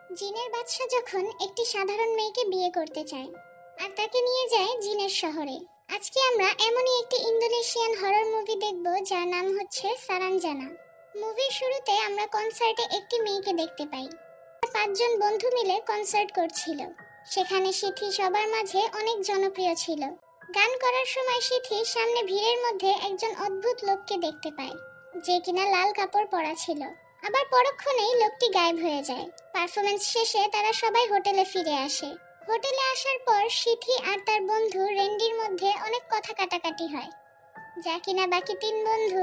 জিনের বাদশা যখন একটি সাধারণ মেয়েকে বিয়ে করতে চায় আর তাকে নিয়ে যায় জিনের শহরে। আজকে আমরা এমনই একটি ইন্দোনেশিয়ান হরর মুভি দেখব যার নাম হচ্ছে সারাঞ্জানা। মুভির শুরুতে আমরা কনসার্টে একটি মেয়েকে দেখতে পাই। পাঁচজন বন্ধু মিলে কনসার্ট করছিল। সেখানে সিথি সবার মাঝে অনেক জনপ্রিয় ছিল। গান করার সময় সিথি সামনে ভিড়ের মধ্যে একজন অদ্ভুত লোককে দেখতে পায়, যে কিনা লাল কাপড় পরা ছিল। আবার পরক্ষণেই লোকটি গায়েব হয়ে যায়। পারফরমেন্স শেষে তারা সবাই হোটেলে ফিরে আসে। হোটেলে আসার পর সিথি আর তার বন্ধু রেন্ডির মধ্যে অনেক কথা কাটাকাটি হয়, যা কিনা বাকি তিন বন্ধু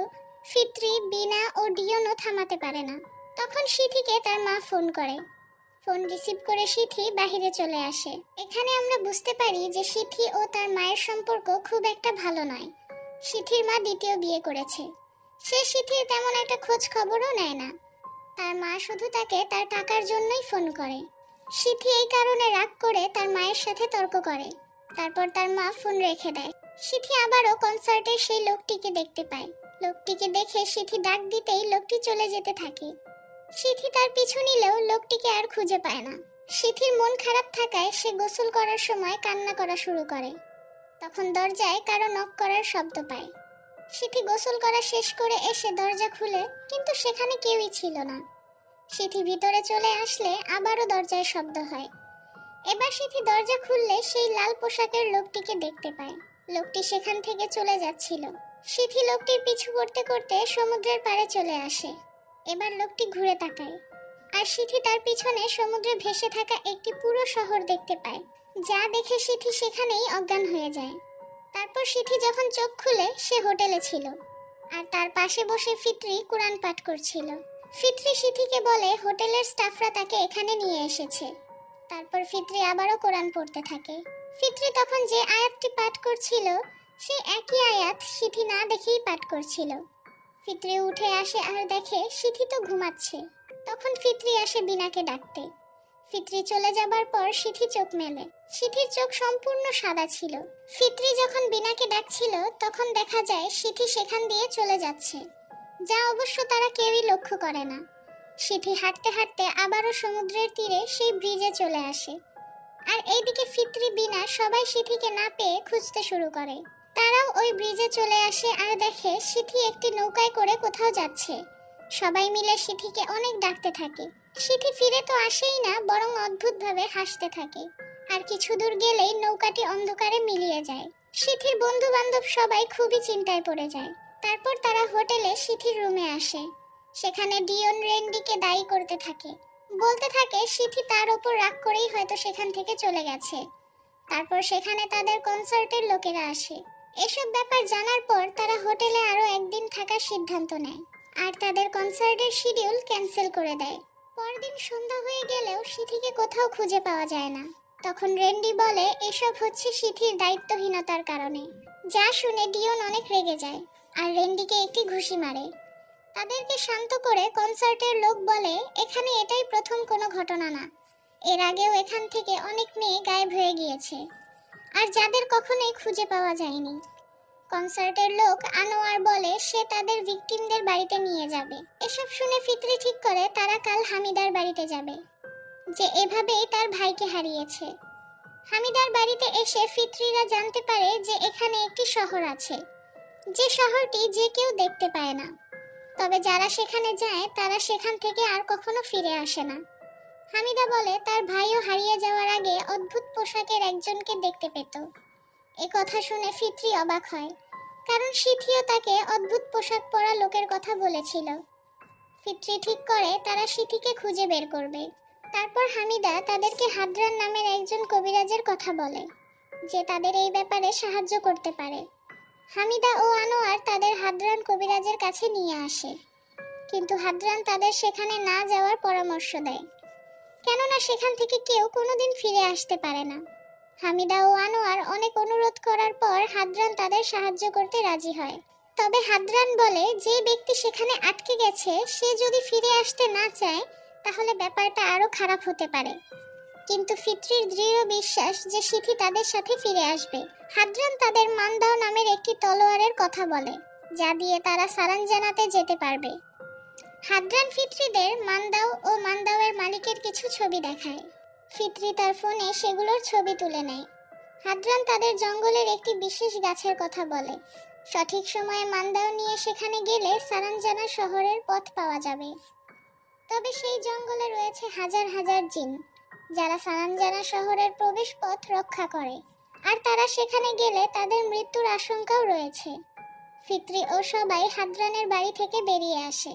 ফিত্রি, বিনা ও ডিওনও থামাতে পারে না। তখন সিথিকে তার মা ফোন করে। ফোন রিসিভ করে সিথি বাহিরে চলে আসে। এখানে আমরা বুঝতে পারি যে সিথি ও তার মায়ের সম্পর্ক খুব একটা ভালো নয়। সিথির মা দ্বিতীয় বিয়ে করেছে। সে সিথির তেমন একটা খোঁজ খবরও নেয় না। তার মা শুধু তাকে তার টাকার জন্যই ফোন করে। সিথি এই কারণে রাগ করে তার মায়ের সাথে তর্ক করে। তারপর তার মা ফোন রেখে দেয়। সিথি আবারও কনসার্টে সেই লোকটিকে দেখতে পায়। লোকটিকে দেখে সিথি ডাক দিতেই লোকটি চলে যেতে থাকে। সিথি তার পিছু নিলেও লোকটিকে আর খুঁজে পায় না। সিথির মন খারাপ থাকায় সে গোসল করার সময় কান্না করা শুরু করে। তখন দরজায় কারো নক করার শব্দ পায়। সিথি গোসল করা শেষ করে এসে দরজা খুলে, কিন্তু সেখানে কেউই ছিল না। সিথি ভিতরে চলে আসলে আবারও দরজায় শব্দ হয়। এবার সিথি দরজা খুললে সেই লাল পোশাকের লোকটিকে দেখতে পায়। লোকটি সেখান থেকে চলে যাচ্ছিল। সিথি লোকটির পিছু করতে করতে সমুদ্রের পাড়ে চলে আসে। এবার লোকটি ঘুরে তাকায়, আর সিথি তার পিছনে সমুদ্রে ভেসে থাকা একটি পুরো শহর দেখতে পায়, যা দেখে সিথি সেখানেই অজ্ঞান হয়ে যায়। তারপর সিথি যখন চোখ খুলে সে হোটেলে ছিল, আর তার পাশে বসে ফিত্রি কুরআন পাঠ করছিল। ফিত্রি সিথিকে বলে হোটেলের স্টাফরা তাকে এখানে নিয়ে এসেছে। তারপর ফিত্রি আবারও কোরআন পড়তে থাকে। ফিত্রি তখন যে আয়াতটি পাঠ করছিল সেই একই আয়াত সিথি না দেখেই পাঠ করছিল। ফিত্রি উঠে আসে আর দেখে সিথি তো ঘুমাচ্ছে। তখন ফিত্রি আসে বিনাকে ডাকতে। ফিত্রি চলে যাবার পর সিথি চোখ মেলে। সিথির চোখ সম্পূর্ণ সাদা ছিল। ফিত্রি যখন বিনাকে ডাকছিল তখন দেখা যায় সিথি সেখান দিয়ে চলে যাচ্ছে, যা অবশ্য তারা কেউই লক্ষ্য করে না। সিথি হাঁটতে হাঁটতে আবারও সমুদ্রের তীরে সেই ব্রিজে চলে আসে। আর এইদিকে ফিত্রি, বিনা সবাই সিথিকে না পেয়ে খুঁজতে শুরু করে। তারাও ওই ব্রিজে চলে আসে আর দেখে সিথি একটি নৌকায় করে কোথাও যাচ্ছে। সবাই মিলে সিথিকে অনেক ডাকতে থাকে। সিথি ফিরে তো আসেই না, বরং অদ্ভুতভাবে হাসতে থাকে। আর কিছু দূর গেলেই নৌকাটি অন্ধকারে মিলিয়ে যায়। সিথির বন্ধু বান্ধব সবাই খুবই চিন্তায় পড়ে যায়। তারপর তারা হোটেলে সিথির রুমে আসে। সেখানে ডিওন রেন্ডিকে দায়ী করতে থাকে। বলতে থাকে সিথি তার ওপর রাগ করেই হয়তো সেখান থেকে চলে গেছে। তারপর সেখানে তাদের কনসার্টের লোকেরা আসে। এসব ব্যাপার জানার পর তারা হোটেলে আরো একদিন থাকার সিদ্ধান্ত নেয়, আর তাদের কনসার্টের শিডিউল ক্যান্সেল করে দেয়। পরদিন সন্ধ্যা হয়ে গেলেও সিথিকে কোথাও খুঁজে পাওয়া যায় না। তখন রেন্ডি বলে এসব হচ্ছে সিথির দায়িত্বহীনতার কারণে। যা শুনে ডিওন অনেক রেগে যায় আর রেন্ডিকে একটি ঘুষি মারে। তাদেরকে শান্ত করে কনসার্টের লোক বলে এখানে এটাই প্রথম কোনো ঘটনা না। এর আগেও এখান থেকে অনেক মেয়ে গায়েব হয়ে গিয়েছে, আর যাদের কখনোই খুঁজে পাওয়া যায়নি। কনসার্টের লোক আনোয়ার বলে সে তাদের ভিকটিমদের বাড়িতে নিয়ে যাবে। এসব শুনে ফিত্রি ঠিক করে তারা কাল হামিদার বাড়িতে যাবে, যে এভাবেই তার ভাইকে হারিয়েছে। হামিদার বাড়িতে এসে ফিত্রিরা জানতে পারে যে এখানে একটি শহর আছে, যে শহরটি যে কেউ দেখতে পায় না। তবে যারা সেখানে যায় তারা সেখান থেকে আর কখনো ফিরে আসে না। হামিদা বলে তার ভাইও হারিয়ে যাওয়ার আগে অদ্ভুত পোশাকের একজনকে দেখতে পেত। এ কথা শুনে ফিত্রি অবাক হয়, কারণ সিথিও তাকে অদ্ভুত পোশাক পরা লোকের কথা বলেছিল। ফিত্রি ঠিক করে তারা সিথিকে খুঁজে বের করবে। তারপর হামিদা তাদেরকে হাদরান নামের একজন কবিরাজের কথা বলে, যে তাদের এই ব্যাপারে সাহায্য করতে পারে। হামিদা ও আনোয়ার তাদের হাদরান কবিরাজের কাছে নিয়ে আসে, কিন্তু হাদরান তাদের সেখানে না যাওয়ার পরামর্শ দেয়, কেননা সেখান থেকে কেউ কোনোদিন ফিরে আসতে পারে না। হামিদা ও আনোয়ার অনেক অনুরোধ করার পর হাদরান তাদের সাহায্য করতে রাজি হয়। তবে হাদরান বলে যে ব্যক্তি সেখানে আটকে গেছে সে যদি ফিরে আসতে না চায় তাহলে ব্যাপারটা আরো খারাপ হতে পারে। কিন্তু ফিত্রির দৃঢ় বিশ্বাস যে সিথি তাদের সাথে ফিরে আসবে। হাদরান তাদের মানদাও নামের একটি তলোয়ারের কথা বলে, যা দিয়ে তারা সারাঞ্জানাতে যেতে পারবে। হাদরান ফিত্রিদের মান্দাও ও মান্দাওয়ের মালিকের কিছু ছবি দেখায়। ফিত্রি তার ফোনে সেগুলোর ছবি তুলে নেয়। হাদরান তাদের জঙ্গলের একটি বিশেষ গাছের কথা বলে। সঠিক সময়ে মান্দাও নিয়ে সেখানে গেলে সারানজানা শহরের পথ পাওয়া যাবে। তবে সেই জঙ্গলে রয়েছে হাজার হাজার জিন, যারা সারানজানা শহরের প্রবেশ পথ রক্ষা করে, আর তারা সেখানে গেলে তাদের মৃত্যুর আশঙ্কাও রয়েছে। ফিত্রি ও সবাই হাদরানের বাড়ি থেকে বেরিয়ে আসে।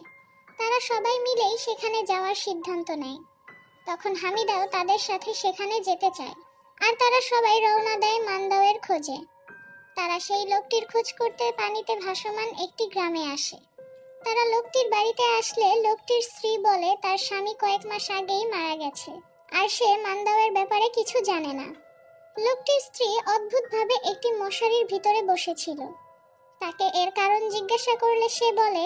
তারা সবাই মিলেই সেখানে যাওয়ার সিদ্ধান্ত নেয়। তখন হামিদাও তাদের সাথে সেখানে যেতে চায়, আর তারা সবাই রওনা দেয় মান্দাওয়ের খোঁজে। তারা সেই লোকটির খোঁজ করতে পানিতে ভাসমান একটি গ্রামে আসে। তারা লোকটির বাড়িতে আসলে লোকটির স্ত্রী বলে তার স্বামী কয়েক মাস আগেই মারা গেছে, আর সে মান্দাওয়ের ব্যাপারে কিছু জানে না। লোকটির স্ত্রী অদ্ভুতভাবে একটি মশারির ভিতরে বসেছিল। তাকে এর কারণ জিজ্ঞাসা করলে সে বলে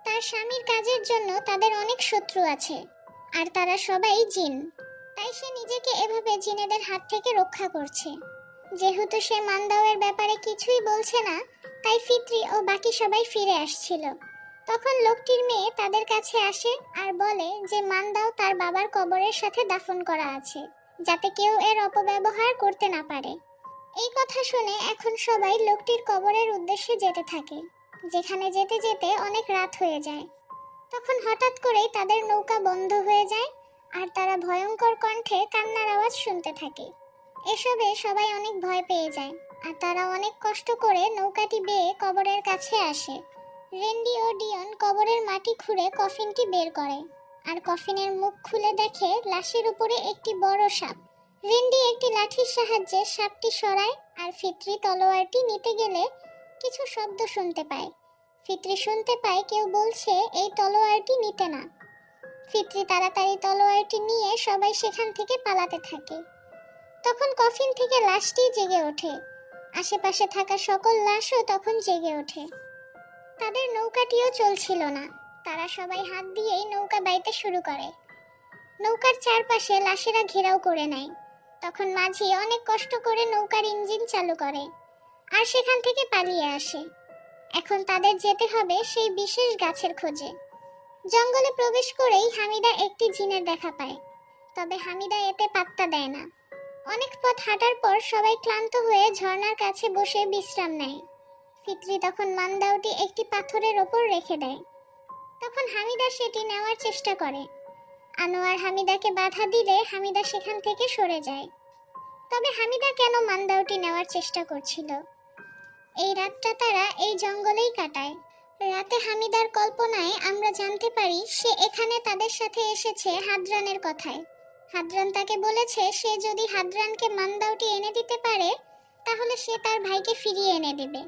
তার স্বামীর কাজের জন্য তাদের অনেক শত্রু আছে, আর তারা সবাই জিন। তাই সে নিজেকে এভাবে জিনেদের হাত থেকে রক্ষা করছে। যেহেতু সে মান্দাওয়ের ব্যাপারে কিছুই বলছে না, তাই ফিত্রি ও বাকি সবাই ফিরে আসছিল। তখন লোকটির মেয়ে তাদের কাছে আসে আর বলে যে মান্দাও তার বাবার কবরের সাথে দাফন করা আছে, যাতে কেউ এর অপব্যবহার করতে না পারে। এই কথা শুনে এখন সবাই লোকটির কবরের উদ্দেশ্যে যেতে থাকে, যেখানে যেতে যেতে অনেক রাত হয়ে যায়। তখন হঠাৎ করেই তাদের নৌকা বন্ধ হয়ে যায়, আর তারা ভয়ঙ্কর কণ্ঠে কান্নার আওয়াজ শুনতে থাকে। এসবে সবাই অনেক ভয় পেয়ে যায়, আর তারা অনেক কষ্ট করে নৌকাটি বেয়ে কবরের কাছে আসে। রেন্ডি ও ডিয়ন কবরের মাটি খুঁড়ে কফিনটি বের করে, আর কফিনের মুখ খুলে দেখে লাশের উপরে একটি বড় সাপ। রেন্ডি একটি লাঠির সাহায্যে সাপটি সরায়, আর ফিত্রি তলোয়ারটি নিতে গেলে কিছু শব্দ শুনতে পায়। ফিত্রি শুনতে পায় কেউ বলছে এই তলোয়ারটি নিতে না। ফিত্রি তাড়াতাড়ি তলোয়ারটি নিয়ে সবাই সেখান থেকে পালাতে থাকে। তখন কফিন থেকে লাশটি জেগে ওঠে। আশেপাশে থাকা সকল লাশও তখন জেগে ওঠে। তাদের নৌকাটিও চলছিল না। তারা সবাই হাত দিয়েই নৌকা বাইতে শুরু করে। নৌকার চারপাশে লাশেরা ঘেরাও করে নেয়। তখন মাঝি অনেক কষ্ট করে নৌকার ইঞ্জিন চালু করে, আর সেখান থেকে পালিয়ে আসে। এখন তাদের যেতে হবে সেই বিশেষ গাছের খোঁজে। জঙ্গলে প্রবেশ করেই হামিদা একটি জিনের দেখা পায়, তবে হামিদা এতে পাত্তা দেয় না। অনেক পথ হাঁটার পর সবাই ক্লান্ত হয়ে ঝর্ণার কাছে বসে বিশ্রাম নেয়। ফিত্রি তখন মান্দাওটি একটি পাথরের ওপর রেখে দেয়। তখন হামিদা সেটি নেওয়ার চেষ্টা করে। আনোয়ার হামিদাকে বাধা দিলে হামিদা সেখান থেকে সরে যায়। তবে হামিদা কেন মান্দাওটি নেওয়ার চেষ্টা করছিল? এই রাতটা তারা এই জঙ্গলেই কাটায়। রাতে হামিদার কল্পনায় আমরা জানতে পারি সে এখানে তাদের সাথে এসেছে হাদরানের কথায়। হাদরান তাকে বলেছে সে যদি হাদরানকে মান্দাওটি এনে দিতে পারে তাহলে সে তার ভাইকে ফিরিয়ে এনে দেবে।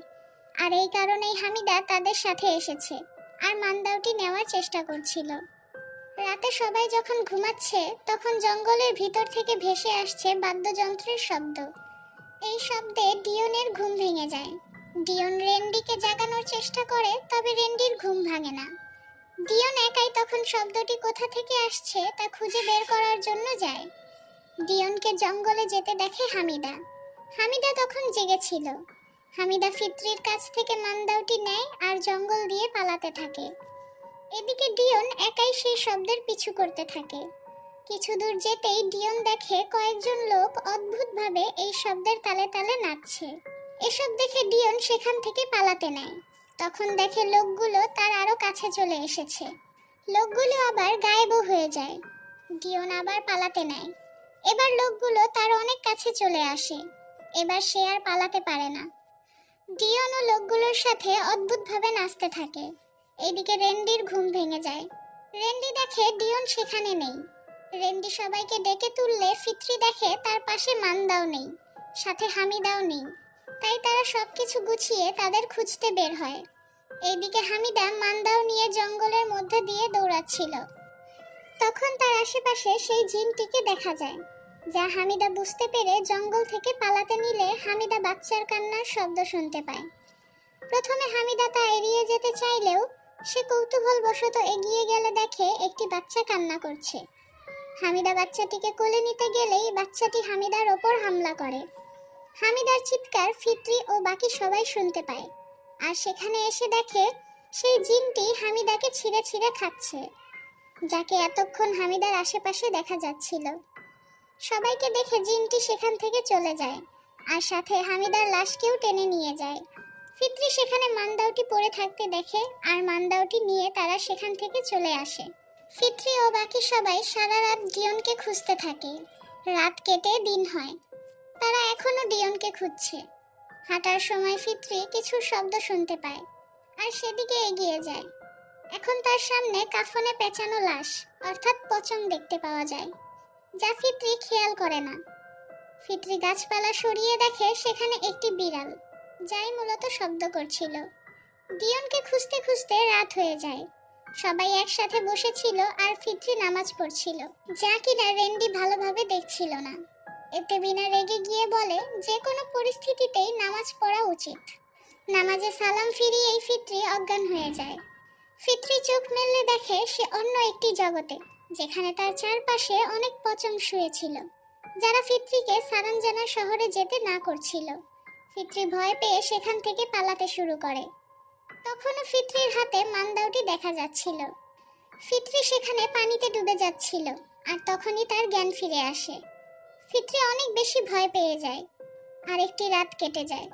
আর এই কারণেই হামিদা তাদের সাথে এসেছে আর মান্দাওটি নেওয়ার চেষ্টা করছিল। রাতে সবাই যখন ঘুমাচ্ছে তখন জঙ্গলের ভিতর থেকে ভেসে আসছে বাদ্যযন্ত্রের শব্দ। এই শব্দে ডিয়নের ঘুম ভেঙে যায়। ডিয়ন রেন্ডিকে জাগানোর চেষ্টা করে, তবে রেন্ডির ঘুম ভাঙে না। ডিয়ন একাই তখন শব্দটি কোথা থেকে আসছে তা খুঁজে বের করার জন্য যায়। ডিয়নকে জঙ্গলে যেতে দেখে হামিদা। হামিদা তখন জেগেছিল। হামিদা ফিত্রির কাছ থেকে মান্দাওটি নেয় আর জঙ্গল দিয়ে পালাতে থাকে। এদিকে ডিয়ন একাই সেই শব্দের পিছু করতে থাকে। কিছু দূর যেতেই ডিয়ন দেখে কয়েকজন লোক অদ্ভুতভাবে এই শব্দের তালে তালে নাচছে। এসব দেখে ডিয়ন সেখান থেকে পালাতে নেয়। তখন দেখে লোকগুলো তার আরো কাছে চলে এসেছে। লোকগুলো আবার গায়েবও হয়ে যায়। ডিয়ন আবার পালাতে নেয়। এবার লোকগুলো তার অনেক কাছে চলে আসে। এবার সে আর পালাতে পারে না। ডিয়ন ও লোকগুলোর সাথে অদ্ভুতভাবে নাচতে থাকে। এদিকে রেন্ডির ঘুম ভেঙে যায়। রেন্ডি দেখে ডিয়ন সেখানে নেই। রেন্ডি সবাইকে ডেকে তুললে ফিত্রি দেখে তার পাশে মান্দাও নেই, সাথে হামিদাও নেই। তাই তারা সবকিছু গুছিয়ে তাদের খুঁজতে বের হয়। এইদিকে হামিদা মান্দাও নিয়ে জঙ্গলের মধ্যে দিয়ে দৌড়াচ্ছিল। তখন তার আশেপাশে সেই জিনটিকে দেখা যায়, যা হামিদা বুঝতে পেরে জঙ্গল থেকে পালাতে নিলে হামিদা বাচ্চার কান্নার শব্দ শুনতে পায়। প্রথমে হামিদা তা এড়িয়ে যেতে চাইলেও সে কৌতূহলবশত এগিয়ে গেলে দেখে একটি বাচ্চা কান্না করছে। হামিদা বাচ্চাটিকে কোলে নিতে গেলেই বাচ্চাটি হামিদার ওপর হামলা করে। হামিদার চিৎকার ফিত্রি ও বাকি সবাই শুনতে পায়, আর সেখানে এসে দেখে সেই জিনটি হামিদাকে ছিঁড়ে ছিঁড়ে খাচ্ছে, যাকে এতক্ষণ হামিদার আশেপাশে দেখা যাচ্ছিল। সবাইকে দেখে জিনটি সেখান থেকে চলে যায়, আর সাথে হামিদার লাশকেও টেনে নিয়ে যায়। ফিত্রি সেখানে মান্দাওটি পড়ে থাকতে দেখে, আর মান্দাওটি নিয়ে তারা সেখান থেকে চলে আসে। ফিত্রি ও বাকি সবাই সারা রাত ডিয়নকে খুঁজতে থাকে। রাত কেটে দিন হয়, তারা এখনো ডিয়নকে খুঁজছে। হাঁটার সময় ফিত্রি কিছু শব্দ শুনতে পায়, আর সেদিকে এগিয়ে যায়। এখন তার সামনে কাফনে পেঁচানো লাশ, অর্থাৎ পচং দেখতে পাওয়া যায়, যা ফিত্রি খেয়াল করে না। ফিত্রি গাছপালা সরিয়ে দেখে সেখানে একটি বিড়াল, যাই মূলত শব্দ করছিল। ডিয়নকে খুঁজতে খুঁজতে রাত হয়ে যায়। সবাই একসাথে বসেছিল আর ফিত্রি নামাজ পড়ছিল, যা কিনা রেন্ডি ভালোভাবে দেখছিল না। এতে বিনা রেগে গিয়ে বলে যে কোনো পরিস্থিতিতেই নামাজ পড়া উচিত। নামাজে সালাম ফিরিয়েই ফিত্রি অজ্ঞান হয়ে যায়। ফিত্রি চোখ মেললে দেখে সে অন্য একটি জগতে, যেখানে তার চারপাশে অনেক পচং শুয়েছিল, যারা ফিত্রিকে সারানজানা শহরে যেতে না করছিল। ফিত্রি ভয় পেয়ে সেখান থেকে পালাতে শুরু করে। তখনও ফিত্রির হাতে মান্দাওটি দেখা যাচ্ছিল। ফিত্রি সেখানে পানিতে ডুবে যাচ্ছিল, আর তখনই তার জ্ঞান ফিরে আসে। ফিত্রি অনেক বেশি ভয় পেয়ে যায়, আর একটি রাত কেটে যায়।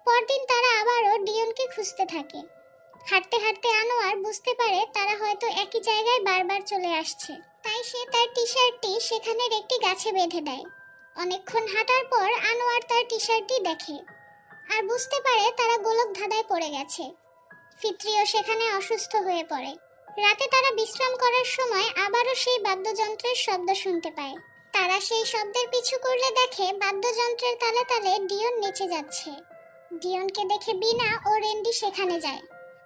পরদিন তারা আবারও ডিয়নকে খুঁজতে থাকে। হাঁটতে হাঁটতে আনোয়ার বুঝতে পারে তারা হয়তো একই জায়গায় বারবার চলে আসছে, তাই সে তার টি শার্টটি সেখানের একটি গাছে বেঁধে দেয়। অনেকক্ষণ হাঁটার পর আনোয়ার তার টি শার্টটি দেখে, আর বুঝতে পারে তারা গোলক ধাঁধায় পড়ে গেছে। ফিত্রিও সেখানে অসুস্থ হয়ে পড়ে। রাতে তারা বিশ্রাম করার সময় আবারও সেই বাদ্যযন্ত্রের শব্দ শুনতে পায়। তারা সেই শব্দের পিছু করলে দেখে বাদ্যযন্ত্রের তালে তালে ডিয়ন নেচে যাচ্ছে। ডিয়নকে দেখে বিনা ও রেন্ডি সেখানে যায়,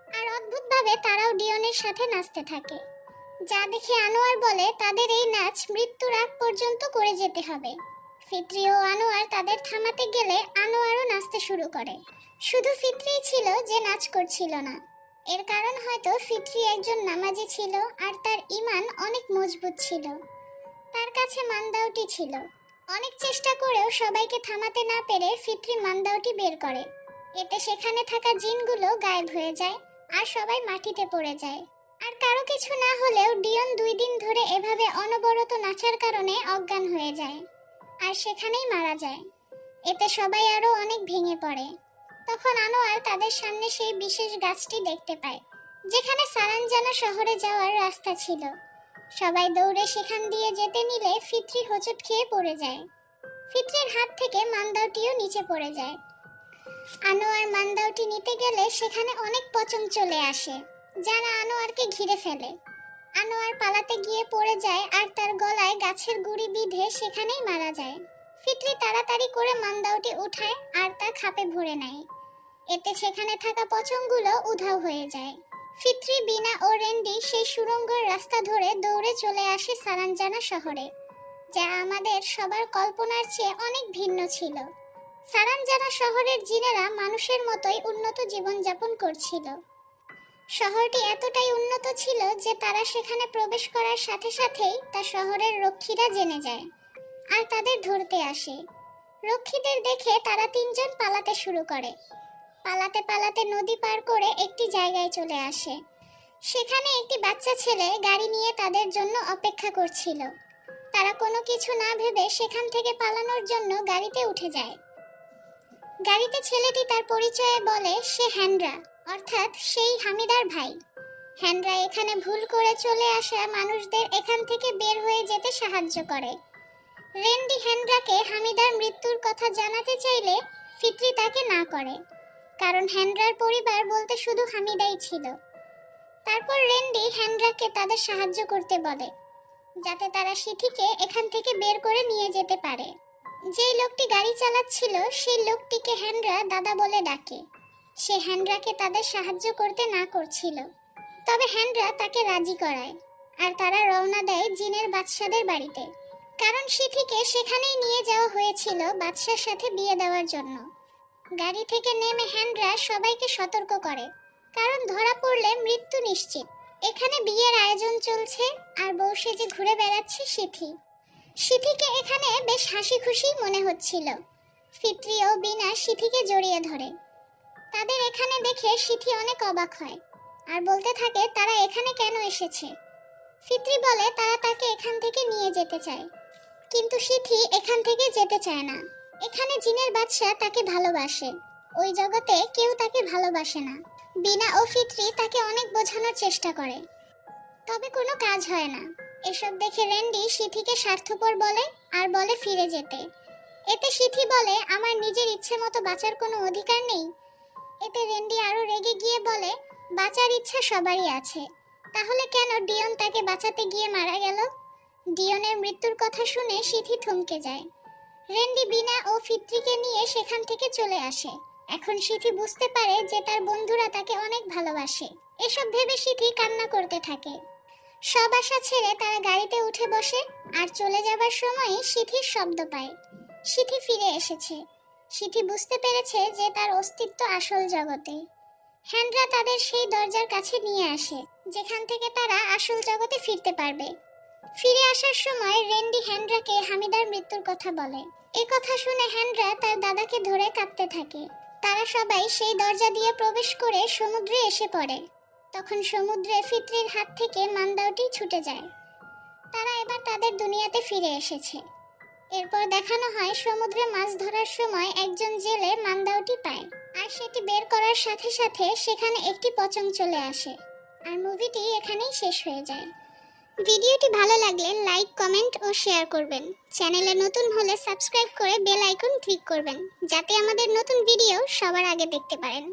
আর অদ্ভুতভাবে তারাও ডিয়নের সাথে নাচতে থাকে, যা দেখে আনোয়ার বলে তাদের এই নাচ মৃত্যুর আগ পর্যন্ত করে যেতে হবে। ফিত্রি ও আনোয়ার তাদের থামাতে গেলে আনোয়ারও নাচতে শুরু করে। শুধু ফিত্রিই ছিল যে নাচ করছিল না। এর কারণ হয়তো ফিত্রি একজন নামাজি ছিল, আর তার ঈমান অনেক মজবুত ছিল। তার কাছে মান্দাওটি ছিল। অনেক চেষ্টা করেও সবাইকে থামাতে না পেরে ফিত্রি মান্দাওটি বের করে। এতে সেখানে থাকা জিনগুলো গায়েব হয়ে যায়, আর সবাই মাটিতে পড়ে যায়। আর কারো কিছু না হলেও ডিয়ন 2 দিন ধরে এভাবে অনবরত নাচার কারণে অজ্ঞান হয়ে যায়, আর সেখানেই মারা যায়। এতে সবাই আরো অনেক ভেঙে পড়ে। তখন আনোয়ার তাদের সামনে সেই বিশেষ গাছটি দেখতে পায়, যেখানে সারানজানা শহরে যাওয়ার রাস্তা ছিল। সবাই দৌড়ে সেখান দিয়ে যেতে নিলে ফিত্রি হোঁচট খেয়ে পড়ে যায়। ফিত্রির হাত থেকে মান্দাওটিও নিচে পড়ে যায়। আনোয়ার মান্দাওটি নিতে গেলে সেখানে অনেক পচং চলে আসে, যারা আনোয়ারকে ঘিরে ফেলে। আনোয়ার পালাতে গিয়ে পড়ে যায়, আর তার গলায় গাছের গুড়ি বিঁধে সেখানেই মারা যায়। ফিত্রি তাড়াতাড়ি করে মান্দাওটি উঠায় আর তা খাপে ভরে নেয়। এতে সেখানে থাকা পচংগুলো উধাও হয়ে যায়। ফিত্রি, বিনা ও রেন্ডি সেই সুড়ঙ্গের রাস্তা ধরে দৌড়ে চলে আসে সারানজানা শহরে, যা আমাদের সবার কল্পনার চেয়ে অনেক ভিন্ন ছিল। সারানজানা শহরের জিনেরা মানুষের মতোই উন্নত জীবনযাপন করছিল। শহরটি এতটাই উন্নত ছিল যে তারা সেখানে প্রবেশ করার সাথে সাথেই তা শহরের রক্ষীরা জেনে যায়, আর তাদের ধরতে আসে। রক্ষীদের দেখে তারা 3 জন পালাতে শুরু করে। পালাতে পালাতে নদী পার করে একটি জায়গায় চলে আসে। সেখানে একটি বাচ্চা ছেলে গাড়ি নিয়ে তাদের জন্য অপেক্ষা করছিল। তারা কোনো কিছু না ভেবে সেখান থেকে পালানোর জন্য গাড়িতে উঠে যায়। গাড়িতে ছেলেটি তার পরিচয়ে বলে সে হ্যান্ড্রা, অর্থাৎ সেই হামিদার ভাই। হ্যান্ড্রা এখানে ভুল করে চলে আসা মানুষদের এখান থেকে বের হয়ে যেতে সাহায্য করে। রেন্ডি হ্যান্ড্রাকে হামিদার মৃত্যুর কথা জানাতে চাইলে ফিত্রি তাকে না করে, কারণ হ্যান্ড্রার পরিবার বলতে শুধু হামিদাই ছিল। তারপর রেন্ডি হ্যান্ড্রাকে তাদের সাহায্য করতে বলে, যাতে তারা সিথিকে এখান থেকে বের করে নিয়ে যেতে পারে। যেই লোকটি গাড়ি চালাচ্ছিল সেই লোকটিকে হ্যান্ড্রা দাদা বলে ডাকে। সে হ্যান্ড্রাকে তাদের সাহায্য করতে না করছিল, তবে হ্যান্ড্রা তাকে রাজি করায়, আর তারা রওনা দেয় জিনের বাদশাদের বাড়িতে, কারণ সিথিকে সেখানেই নিয়ে যাওয়া হয়েছিল বাদশার সাথে বিয়ে দেওয়ার জন্য। গাড়ি থেকে নেমে হ্যান্ড্রা সবাইকে সতর্ক করে, কারণ ধরা পড়লে মৃত্যু নিশ্চিত। এখানে বিয়ের আয়োজন চলছে, আর বউ সেজে ঘুরে বেড়াচ্ছে সিথি। সিথিকে এখানে বেশ হাসি খুশি মনে হচ্ছিল। ফিত্রি ও বিনা সিথিকে জড়িয়ে ধরে। তাদের এখানে দেখে সিথি অনেক অবাক হয়, আর বলতে থাকে তারা এখানে কেন এসেছে। ফিত্রি বলে তারা তাকে এখান থেকে নিয়ে যেতে চায়, কিন্তু সিথি এখান থেকে যেতে চায় না। এখানে জিনের বাদশা তাকে ভালোবাসে, ওই জগতে কেউ তাকে ভালোবাসে না। বিনা ও ফিত্রি তাকে অনেক বোঝানোর চেষ্টা করে, তবে কোনো কাজ হয় না। এসব দেখে রেন্ডি সিথিকে স্বার্থপর বলে আর বলে ফিরে যেতে। এতে সিথি বলে আমার নিজের ইচ্ছে মতো বাঁচার কোনো অধিকার নেই। এতে রেন্ডি আরো রেগে গিয়ে বলে বাঁচার ইচ্ছা সবারই আছে, তাহলে কেন ডিয়ন তাকে বাঁচাতে গিয়ে মারা গেল। ডিয়নের মৃত্যুর কথা শুনে সিথি থমকে যায়। রেন্ডি বিনা ও ফিত্রিকে নিয়ে সেখান থেকে চলে আসে। এখন সিথি বুঝতে পারে যে তার বন্ধুরা তাকে অনেক ভালোবাসে। এসব ভেবে সিথি কান্না করতে থাকে। সব আশা ছেড়ে তারা গাড়িতে উঠে বসে, আর চলে যাবার সময় সিথির শব্দ পায়। সিথি ফিরে এসেছে। সিথি বুঝতে পেরেছে যে তার অস্তিত্ব আসল জগতে। হ্যান্ডরা তাদের সেই দরজার কাছে নিয়ে আসে যেখান থেকে তারা আসল জগতে ফিরতে পারবে। ফিরে আসার সময় রেন্ডি হ্যান্ড্রাকে হামিদার মৃত্যুর কথা বলে। এই কথা শুনে হ্যান্ড্রা তার দাদাকে ধরে কাঁদতে থাকে। তারা সবাই সেই দরজা দিয়ে প্রবেশ করে সমুদ্রে এসে পড়ে। তখন সমুদ্রে ফিত্রির হাত থেকে মান্দাওটি ছুটে যায়। তারা এবার তাদের দুনিয়াতে ফিরে এসেছে। এরপর দেখানো হয় সমুদ্রে মাছ ধরার সময় একজন জেলে মান্দাওটি পায়, আর সেটি বের করার সাথে সাথে সেখানে একটি পচং চলে আসে। আর মুভিটি এখানেই শেষ হয়ে যায়। ভিডিওটি ভালো লাগলে লাইক, কমেন্ট ও শেয়ার করবেন। চ্যানেলে নতুন হলে সাবস্ক্রাইব করে বেল আইকন ক্লিক করবেন, যাতে আমাদের নতুন ভিডিও সবার আগে দেখতে পারেন।